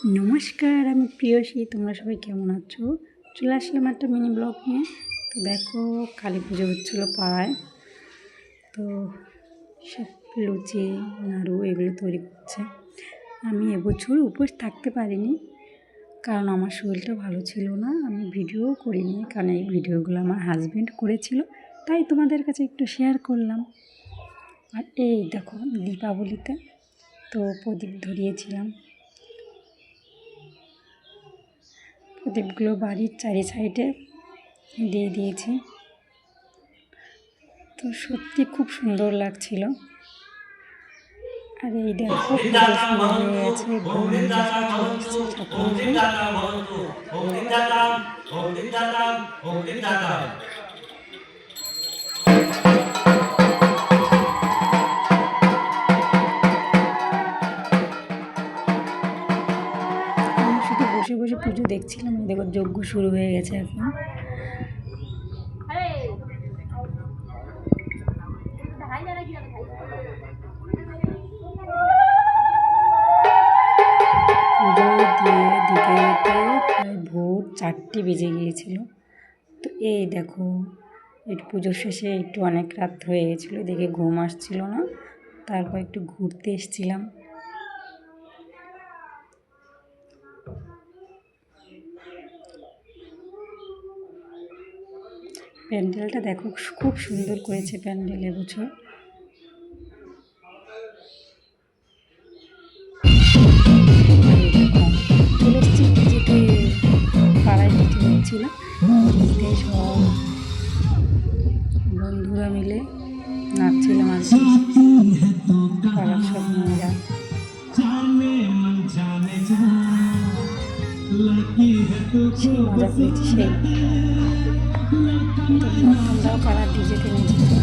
নমস্কার, আমি প্রিয়সী। তোমরা সবাই কেমন আছো? চলে আসলাম একটা মিনি ব্লগ নিয়ে। তো দেখো, কালী পুজো হচ্ছিলো পাড়ায়। তো সব লুচি নাড়ু এগুলো তৈরি করছে। আমি এবছর উপোস থাকতে পারিনি, কারণ আমার শরীরটা ভালো ছিল না। আমি ভিডিও করিনি, কারণ এই ভিডিওগুলো আমার হাজব্যান্ড করেছিল, তাই তোমাদের কাছে একটু শেয়ার করলাম। আর এই দেখো, দীপাবলিতে তো প্রদীপ ধরিয়েছিলাম। প্রদীপগুলো বাড়ির চারি সাইডে দিয়ে দিয়েছি। তো সত্যি খুব সুন্দর লাগছিল। আর এই দেখো, পুজো শুরু হয়ে গেছে। আমি শুধু বসে বসে পুজো দেখছিলাম। এই দেখো, যজ্ঞ শুরু হয়ে গেছে এখন। পুজো দিয়ে দিতে প্রায় ভোর 4টে বেজে গিয়েছিল। তো এই দেখো, একটু পুজোর শেষে একটু অনেক রাত হয়ে গেছিলো, দেখে ঘুম আসছিল না। তারপর একটু ঘুরতে এসেছিলাম। প্যান্ডেলটা দেখো, খুব সুন্দর করেছে প্যান্ডেল এবছর। চলে এসেছি যেতে, পাড়ায় যেতে হচ্ছিল। সব বন্ধুরা মিলে নাচছিলাম আর কি, পাড়ার সব মেয়েরা। সেই মজা পেয়েছি সেই। তোমরাও পাড়ার ডিজেতে নেচেছো?